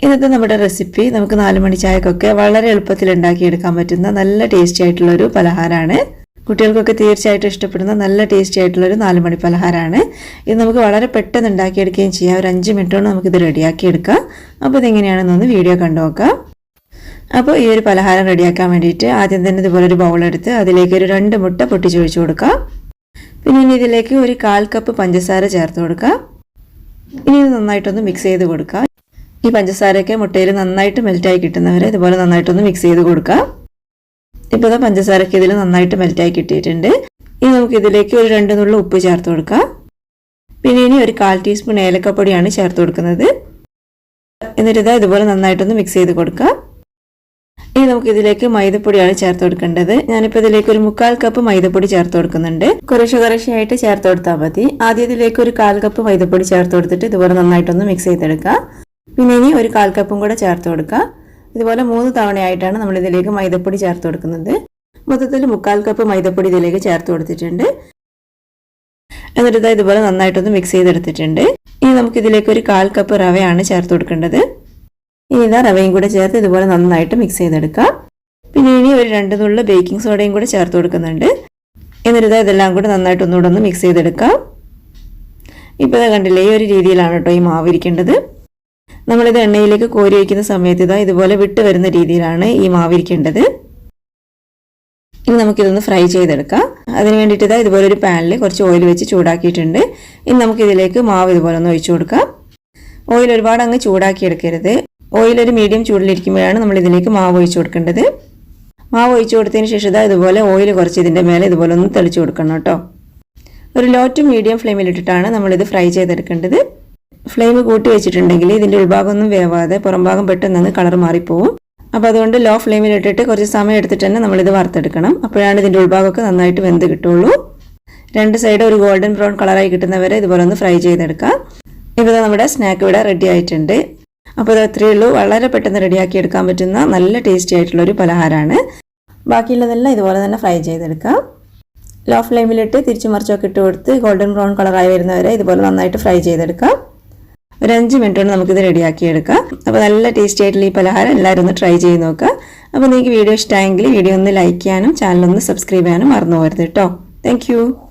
ഇന്നത്തെ നമ്മുടെ റെസിപ്പി നമുക്ക് 4 മണി ചായക്കൊക്കെ വളരെ എളുപ്പത്തിൽ ഉണ്ടാക്കിയെടുക്കാൻ പറ്റുന്ന നല്ല ടേസ്റ്റി ആയിട്ടുള്ള ഒരു പലഹാരമാണ്. കുട്ടികൾക്കൊക്കെ തീർച്ചയായിട്ടും ഇഷ്ടപ്പെടുന്ന നല്ല ടേസ്റ്റി ആയിട്ടുള്ള ഒരു 4 മണി പലഹാരമാണ്. ഇത് നമുക്ക് വളരെ പെട്ടെന്ന് ഉണ്ടാക്കിയെടുക്കുകയും ചെയ്യാം. ഒരു 5 മിനിറ്റ് കൊണ്ട് നമുക്കിത് റെഡിയാക്കി എടുക്കാം. അപ്പോൾ ഇതെങ്ങനെയാണെന്നൊന്ന് വീഡിയോ കണ്ടു നോക്കാം. അപ്പോൾ ഈ ഒരു പലഹാരം റെഡിയാക്കാൻ വേണ്ടിയിട്ട് ആദ്യം തന്നെ ഇതുപോലെ ഒരു ബൗൾ എടുത്ത് അതിലേക്ക് ഒരു 2 മുട്ട പൊട്ടിച്ചൊഴിച്ച് കൊടുക്കാം. പിന്നെ ഇനി ഇതിലേക്ക് ഒരു 1/4 കപ്പ് പഞ്ചസാര ചേർത്ത് കൊടുക്കാം. ഇനി ഇത് നന്നായിട്ടൊന്ന് മിക്സ് ചെയ്ത് കൊടുക്കാം. ഈ പഞ്ചസാരയൊക്കെ മുട്ടയിൽ നന്നായിട്ട് മെൽറ്റായി കിട്ടുന്നവരെ ഇതുപോലെ നന്നായിട്ടൊന്ന് മിക്സ് ചെയ്ത് കൊടുക്കാം. ഇപ്പോൾ ഇതാ പഞ്ചസാരയൊക്കെ ഇതിൽ നന്നായിട്ട് മെൽറ്റായി കിട്ടിയിട്ടുണ്ട്. ഇനി നമുക്ക് ഇതിലേക്ക് ഒരു 2 നുള്ളു ഉപ്പ് ചേർത്ത് കൊടുക്കാം. പിന്നെ ഇനി ഒരു 1/4 ടീസ്പൂൺ ഏലക്കപ്പൊടിയാണ് ചേർത്ത് കൊടുക്കുന്നത്. എന്നിട്ട് ഇതാ ഇതുപോലെ നന്നായിട്ടൊന്ന് മിക്സ് ചെയ്ത് കൊടുക്കാം. ഇനി നമുക്ക് ഇതിലേക്ക് മൈദപ്പൊടിയാണ് ചേർത്ത് കൊടുക്കേണ്ടത്. ഞാനിപ്പോൾ ഇതിലേക്ക് ഒരു 1/4 കപ്പ് മൈദപ്പൊടി ചേർത്ത് കൊടുക്കുന്നുണ്ട്. കുറേശ്ശെയായിട്ട് ചേർത്ത് കൊടുത്താൽ മതി. ആദ്യം ഇതിലേക്ക് ഒരു 1/4 കപ്പ് മൈദപ്പൊടി ചേർത്ത് കൊടുത്തിട്ട് ഇതുപോലെ നന്നായിട്ടൊന്ന് മിക്സ് ചെയ്തെടുക്കാം. പിന്നെ ഇനി ഒരു 1/4 കപ്പും കൂടെ ചേർത്ത് കൊടുക്കാം. ഇതുപോലെ 3 തവണയായിട്ടാണ് നമ്മൾ ഇതിലേക്ക് മൈദപ്പൊടി ചേർത്ത് കൊടുക്കുന്നത്. മൊത്തത്തിൽ 1/4 കപ്പ് മൈദപ്പൊടി ഇതിലേക്ക് ചേർത്ത് കൊടുത്തിട്ടുണ്ട്. എന്നിട്ട് ഇതുപോലെ നന്നായിട്ടൊന്ന് മിക്സ് ചെയ്തെടുത്തിട്ടുണ്ട്. ഇനി നമുക്ക് ഇതിലേക്ക് ഒരു 1/4 കപ്പ് റവയാണ് ചേർത്ത് കൊടുക്കേണ്ടത്. ഇനി ഇതാ റവയും കൂടെ ചേർത്ത് ഇതുപോലെ നന്നായിട്ട് മിക്സ് ചെയ്തെടുക്കാം. പിന്നെ ഇനി ഒരു 2 നുള്ളു ബേക്കിംഗ് സോഡയും കൂടെ ചേർത്ത് കൊടുക്കുന്നുണ്ട്. എന്നിട്ട് ഇതെല്ലാം കൂടെ നന്നായിട്ട് ഒന്നുകൂടെ ഒന്ന് മിക്സ് ചെയ്തെടുക്കാം. ഇപ്പോൾ ഇതാ കണ്ടില്ലേ, ഈ ഒരു രീതിയിലാണ് കേട്ടോ ഈ മാവ് ഇരിക്കേണ്ടത്. നമ്മളിത് എണ്ണയിലേക്ക് കോരി വയ്ക്കുന്ന സമയത്ത് ഇതുപോലെ വിട്ട് വരുന്ന രീതിയിലാണ് ഈ മാവ് ഇരിക്കേണ്ടത്. ഇനി നമുക്കിതൊന്ന് ഫ്രൈ ചെയ്തെടുക്കാം. അതിന് വേണ്ടിയിട്ട് ഇതുപോലെ ഒരു പാനിൽ കുറച്ച് ഓയിൽ വെച്ച് ചൂടാക്കിയിട്ടുണ്ട്. ഇനി നമുക്കിതിലേക്ക് മാവ് ഇതുപോലെ ഒന്ന് ഒഴിച്ചു കൊടുക്കാം. ഓയിൽ ഒരുപാട് അങ്ങ് ചൂടാക്കി എടുക്കരുത്. ഓയിൽ ഒരു മീഡിയം ചൂടിലിരിക്കുമ്പോഴാണ് നമ്മൾ ഇതിലേക്ക് മാവ് ഒഴിച്ചു കൊടുക്കേണ്ടത്. മാവ് ഒഴിച്ചു കൊടുത്തതിന് ശേഷം ഇതുപോലെ ഓയിൽ കുറച്ച് ഇതിൻ്റെ മേലെ ഇതുപോലെ ഒന്ന് തെളിച്ചു കൊടുക്കണം കേട്ടോ. ഒരു ലോ ടു മീഡിയം ഫ്ലെയിമിലിട്ടിട്ടാണ് നമ്മളിത് ഫ്രൈ ചെയ്തെടുക്കേണ്ടത്. ഫ്ലെയിം കൂട്ടി വെച്ചിട്ടുണ്ടെങ്കിൽ ഇതിൻ്റെ ഉൾഭാഗമൊന്നും വേവാതെ പുറം ഭാഗം പെട്ടെന്ന് കളർ മാറിപ്പോവും. അപ്പോൾ അതുകൊണ്ട് ലോ ഫ്ലെയിമിലിട്ടിട്ട് കുറച്ച് സമയം എടുത്തിട്ട് തന്നെ നമ്മളിത് വറുത്തെടുക്കണം. അപ്പോഴാണ് ഇതിൻ്റെ ഉൾഭാഗമൊക്കെ നന്നായിട്ട് വെന്ത് കിട്ടുള്ളൂ. 2 സൈഡ് ഒരു ഗോൾഡൻ ബ്രൗൺ കളറായി കിട്ടുന്നവരെ ഇതുപോലെ ഒന്ന് ഫ്രൈ ചെയ്തെടുക്കാം. ഇപ്പോൾ നമ്മുടെ സ്നാക്ക് ഇവിടെ റെഡി ആയിട്ടുണ്ട്. അപ്പോൾ ഇത് അത്രയേ ഉള്ളൂ. വളരെ പെട്ടെന്ന് റെഡിയാക്കി എടുക്കാൻ പറ്റുന്ന നല്ല ടേസ്റ്റി ആയിട്ടുള്ള ഒരു പലഹാരമാണ്. ബാക്കിയുള്ളതെല്ലാം ഇതുപോലെ തന്നെ ഫ്രൈ ചെയ്തെടുക്കാം. ലോ ഫ്ലെയിമിലിട്ട് തിരിച്ചു മറിച്ചൊക്കെ ഇട്ട് കൊടുത്ത് ഗോൾഡൻ ബ്രൗൺ കളറായി വരുന്നവരെ ഇതുപോലെ നന്നായിട്ട് ഫ്രൈ ചെയ്തെടുക്കാം. ഒരു 5 മിനിറ്റ് കൊണ്ട് നമുക്കിത് റെഡിയാക്കി എടുക്കാം. അപ്പോൾ നല്ല ടേസ്റ്റി ആയിട്ടുള്ള ഈ പലഹാരം എല്ലാവരും ഒന്ന് ട്രൈ ചെയ്ത് നോക്കുക. അപ്പോൾ നിങ്ങൾക്ക് വീഡിയോ ഇഷ്ടമായെങ്കിൽ വീഡിയോ ഒന്ന് ലൈക്ക് ചെയ്യാനും ചാനൽ ഒന്ന് സബ്സ്ക്രൈബ് ചെയ്യാനും മറന്നു പോകരുത് കേട്ടോ. താങ്ക്